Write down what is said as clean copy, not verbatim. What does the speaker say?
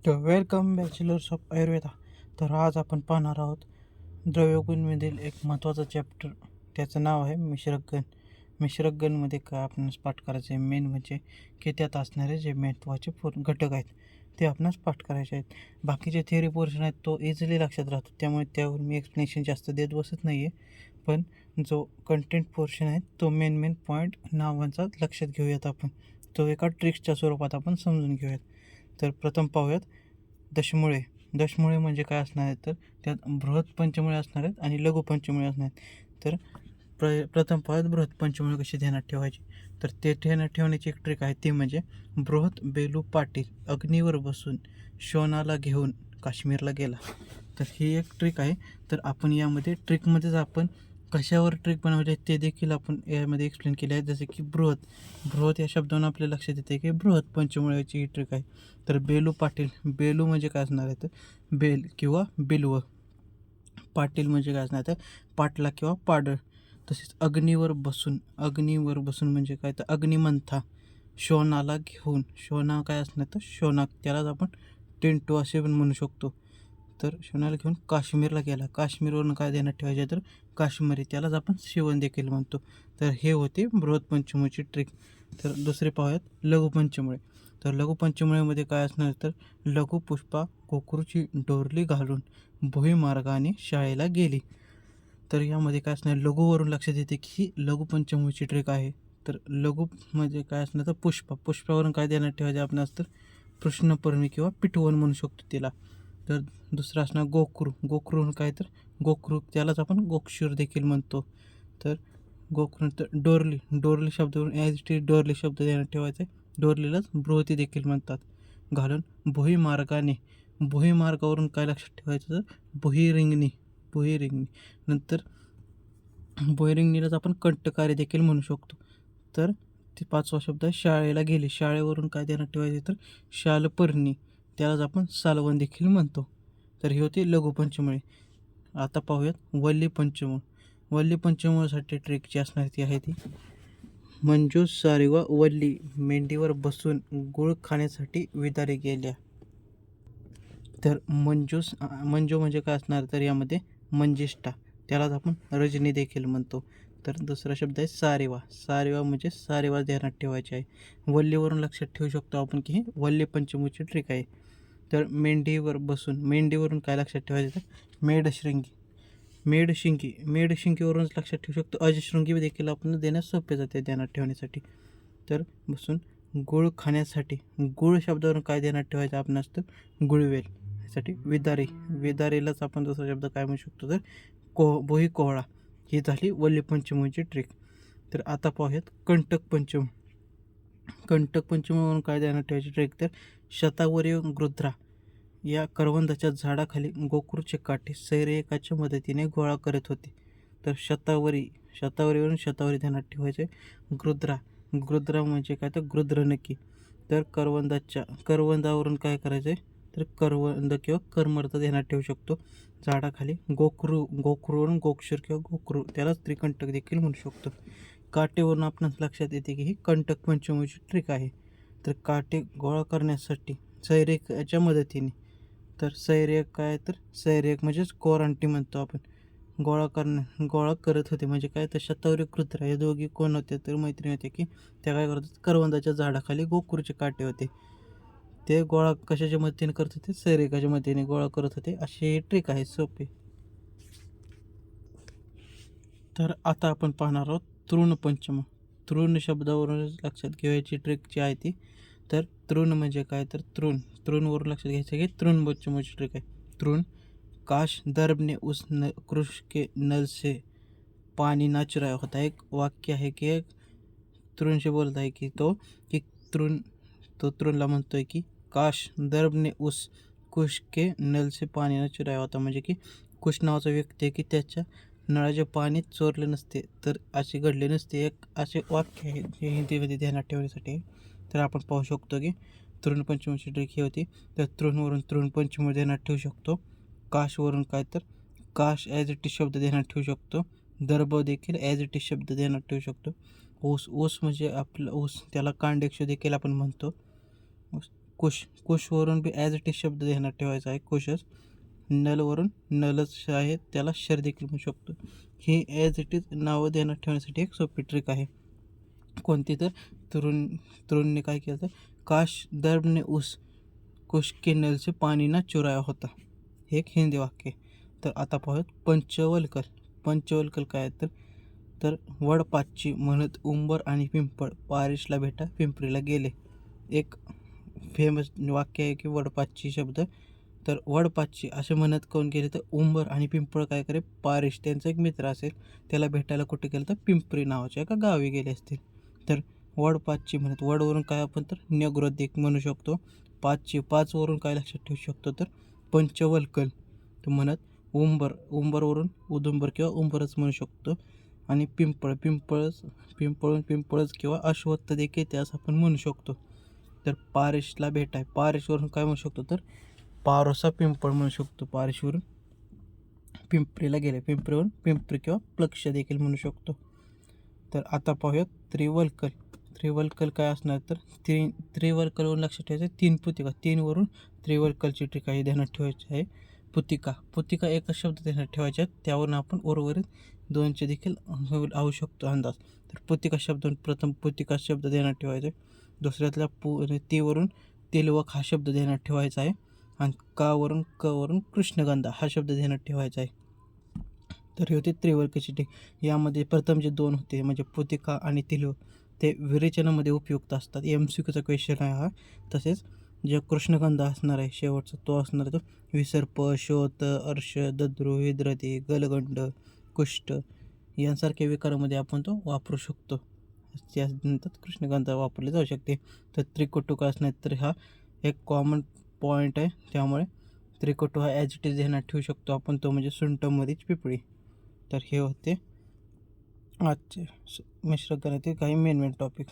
तर welcome bachelors of Ayurveda. तर आज आपण पाहणार आहोत द्रव्यगुणमधील एक महत्त्वाचा चॅप्टर. त्याचं नाव आहे मिश्रकगण. मिश्रकगणमध्ये काय आपणास पाठ करायचं आहे मेन म्हणजे की त्यात असणारे जे महत्त्वाचे घटक आहेत ते आपणास पाठ करायचे आहेत. बाकीचे थिअरी पोर्शन आहेत तो इझिली लक्षात राहतो, त्यामुळे त्यावर मी एक्सप्लेनेशन जास्त देत बसत नाही आहे. पण जो कंटेंट पोर्शन आहे तो मेन पॉईंट नावांचा लक्षात घेऊयात आपण. तो एका ट्रिक्सच्या स्वरूपात आपण समजून घेऊयात. तर प्रथम पाहूयात दशमुळे. दशमुळे म्हणजे काय असणार आहेत, तर त्यात बृहत पंचमुळे असणार आहेत आणि लघु पंचमुळे असणार आहेत. तर प्रथम पाहूयात बृहत पंचमुळे कशी ध्यानात ठेवायची. तर ते ध्यानात ठेवण्याची एक ट्रिक आहे, ती म्हणजे बृहत बेलू पाटील अग्नीवर बसून शोनाला घेऊन काश्मीरला गेला. तर ही एक ट्रिक आहे. तर आपण यामध्ये ट्रिकमध्येच आपण कशावर ट्रिक बनवली ते देखील आपण यामध्ये एक्सप्लेन केले आहे. जसे की बृहत या शब्दावरून आपल्या लक्षात येते की बृहत पंचमुळ्याची ही ट्रिक आहे. तर बेलू पाटील, बेलू म्हणजे काय असणार आहे, तर बेल किंवा बिलव. पाटील म्हणजे काय असणार, तर पाटला किंवा पाडळ. तसेच अग्नीवर बसून म्हणजे काय, तर अग्निमंथा. शोनाला घेऊन, शोना काय असणार, तर शोना त्यालाच आपण टेंटू असे पण म्हणू शकतो. तर शोनाला घेऊन काश्मीरला गेला. काश्मीरवरून काय ध्यानात ठेवायचे, तर काश्मीरी त्यालाच आपण शिवण देखील म्हणतो. तर हे होते बृहत पंचमुळीची ट्रिक. तर दुसरे पाहूयात लघुपंचमुळे. तर लघुपंचमुळेमध्ये काय असणार, तर लघु पुष्पा कोकरूची डोरली घालून भुईमार्गाने शाळेला गेली. तर यामध्ये काय असणार, लघुवरून लक्षात येते की ही लघुपंचमुळीची ट्रिक आहे. तर लघु म्हणजे काय असणार, तर पुष्पावरून काय ध्यानात ठेवायचे आपणास, तर कृष्णपर्णी किंवा पिठवण म्हणू शकतो तिला. तर दुसरं असणार गोक्रू काय, तर गोक्रू त्यालाच आपण गोक्षूर देखील म्हणतो. तर गोक्रू तर डोरली शब्दावरून ॲज इट इज डोरली शब्द ध्यानात ठेवायचा आहे. डोरलीलाच बृहती देखील म्हणतात. घालून भुईमार्गावरून काय लक्षात ठेवायचं, तर भुईरिंगणी. नंतर भुईरिंगणीलाच आपण कंटकारी देखील म्हणू शकतो. तर ते पाचवा शब्द आहे शाळेला गेली. शाळेवरून काय ध्यानात ठेवायचे, तर शालपर्णी त्यालाच आपण सालवण देखील म्हणतो. तर ही होती लघुपंचमुळे. आता पाहूयात वल्ली पंचमुळसाठी ट्रिक जी असणार ती आहे ती मंजूस सारेवा वल्ली मेंढीवर बसून गुळ खाण्यासाठी विदारी गेल्या. तर मंजू म्हणजे काय असणार, तर यामध्ये मंजिष्ठा त्यालाच आपण रजनी देखील म्हणतो. तर दुसरा शब्द आहे सारेवा म्हणजे सारेवा ध्यानात ठेवायचे आहे. वल्लीवरून लक्षात ठेवू शकतो आपण की ही वल्ली पंचमुची ट्रिक आहे. तर मेंढीवरून काय लक्षात ठेवायचं, तर मेडशिंगीवरूनच लक्षात ठेवू शकतो. अजशृंगी देखील आपण देण्यास सोपे जाते ध्यानात ठेवण्यासाठी. तर बसून गुळ खाण्यासाठी, गुळ शब्दावरून काय ध्यानात ठेवायचं आपण असतं, गुळवेल. साठी विदारीलाच आपण दुसरा शब्द काय म्हणू शकतो, तर भोई कोहळा. ही झाली वल्ली पंचमीची ट्रिक. तर आता पाहूयात कंटक पंचमीवरून काय ध्यानात ठेवायची ट्रिक, तर शतावरी गृध्रा या करवंदाच्या झाडाखाली गोक्रूचे काठी सैरिकाच्या मदतीने गोळा करत होते. तर शतावरीवरून शतावरी ध्यानात ठेवायचे. गृध्रा म्हणजे काय, तर गृध्र नक्की. तर करवंदावरून काय करायचं आहे, तर करवंद किंवा करमर्द ध्यानात ठेवू शकतो. झाडाखाली गोखरूवरून गोक्षूर किंवा गोखरू त्यालाच त्रिकंटक देखील म्हणू शकतो. काटेवरून आपणास लक्षात येते की ही कंटक पंचमीची ट्रिक आहे. तर काटे गोळा करण्यासाठी सैरिकाच्या मदतीने, तर सैरिक म्हणजेच कोरांटी म्हणतो आपण. गोळा करत होते म्हणजे काय, तर शतावरी कृत्रा हे दोघी कोण होते, तर मैत्रिणी होते की त्या काय करत होते, करवंदाच्या झाडाखाली गोखरूचे काटे होते. ते गोळा कशाच्या मदतीने करत होते, सैरिकाच्या मदतीने गोळा करत होते. अशी ट्रिक आहे सोपी. तर आता आपण पाहणार आहोत तृण शब्दावरून लक्षात घ्यायची ट्रिक जी आहे ती. तर तृण म्हणजे काय, तर तृणवरून लक्षात घ्यायचं की तृणबंचमाची ट्रिक आहे. तृण काश दर्भ ने उस कृष के नल से पाणी ना चुराया होता. एक वाक्य आहे की एक तृणशी बोलत आहे की तृणला म्हणतोय की काश दर्भ ने उस कुश के नल से पाणी ना चुराया होता. म्हणजे की कुश नावाचा व्यक्ती आहे की त्याच्या नळाचे पाणी चोरले नसते, तर असे घडले नसते. एक असे वाक्य आहे जे हिंदीमध्ये ध्यानात ठेवण्यासाठी. तर आपण पाहू शकतो की तृणपंचमीची ट्रिक ही होती. तर तृणवरून तृणपंचमी ध्यानात ठेवू शकतो. काशवरून काय, तर काश ॲज इट इज शब्द ध्यानात ठेवू शकतो. दर्भ देखील ॲज इट इज शब्द ध्यानात ठेवू शकतो. ऊस म्हणजे आपलं ऊस, त्याला कांडेक्ष देखील आपण म्हणतो. कुशवरून बी ॲज इट इज शब्द ध्यानात ठेवायचा आहे, कुशच. नलवरून नलच आहे, त्याला शर देखील म्हणू शकतो. ही ॲज इट इज नावं ध्यानात ठेवण्यासाठी एक सोपी ट्रिक आहे. कोणती तर तरुणने काय केलं तर काश दर्द ने उस कुश के नल से पाणी ना चुराया होता, हे एक हिंदी वाक्य आहे. तर आता पाहूयात पंचवल्कल. पंचवल्कल काय आहे तर वडपाची म्हणत उंबर आणि पिंपळ पारिसला भेटा पिंपरीला गेले. एक फेमस वाक्य आहे की वडपाची शब्द. तर वडपाची असे म्हणत कोण गेले तर उंबर आणि पिंपळ काय करे, पारिस त्यांचा एक मित्र असेल, त्याला भेटायला कुठे गेलं तर पिंपरी नावाच्या एका गावी गेले असतील. तर वडपाची म्हणत वडवरून काय आपण तर न्यग्रोदिक म्हणू शकतो. पाचवरून काय लक्षात ठेवू शकतो तर पंचवल्कल. तर म्हणत उंबरवरून उदुंबर किंवा उंबरच म्हणू शकतो. आणि पिंपळून पिंपळच किंवा अश्वत्थ देखील त्यास आपण म्हणू शकतो. तर पारिसला भेट आहे, पारिसवरून काय म्हणू शकतो तर पारोसा पिंपळ म्हणू शकतो. पारिसवरून पिंपरीला गेले, पिंपरीवरून पिंपरी किंवा प्लक्ष देखील म्हणू शकतो. तर आता पाहूयात त्रिवल्कल. त्रिवल्कल काय असणार तर त्रिवल्कलवरून लक्षात ठेवायचं 3 पुतिका. 3वरून त्रिवल्कलची ठिकाणी ध्यानात ठेवायची आहे. पुतिका एकच शब्द ध्यानात ठेवायचे आहेत, त्यावरून आपण उर्वरित 2चे देखील लावू शकतो अंदाज. तर पुतिका शब्द प्रथम पुतिका शब्द ध्यानात ठेवायचा आहे. दुसऱ्यातल्या तीवरून तिलवक हा शब्द ध्यानात ठेवायचा आहे. आणि कवरून कृष्णगंधा हा शब्द ध्यानात ठेवायचा आहे. तर हे होते त्रिवल्कची टीक. यामध्ये प्रथम जे 2 होते म्हणजे पुतिका आणि तिलवक ते विरेचनामध्ये उपयुक्त असतात. MCQचा क्वेश्चन आहे हा. तसेच जे कृष्णगंधा असणार आहे शेवटचा तो असणार आहे तो विसर्प, शोथ, अर्श, दद्रू, हिद्रती, गलगंड, कुष्ठ यांसारख्या विकारामध्ये आपण तो वापरू शकतो. त्यानंतर कृष्णगंधा वापरली जाऊ शकते. तर त्रिकटू काय असणार तर हा एक कॉमन पॉईंट आहे, त्यामुळे त्रिकटू हा ॲज इट इज ध्यानात ठेवू शकतो आपण, तो म्हणजे सुंठमध्येच पिपळी. तर हे होते आजचे मिश्र गणातील काही मेन टॉपिक.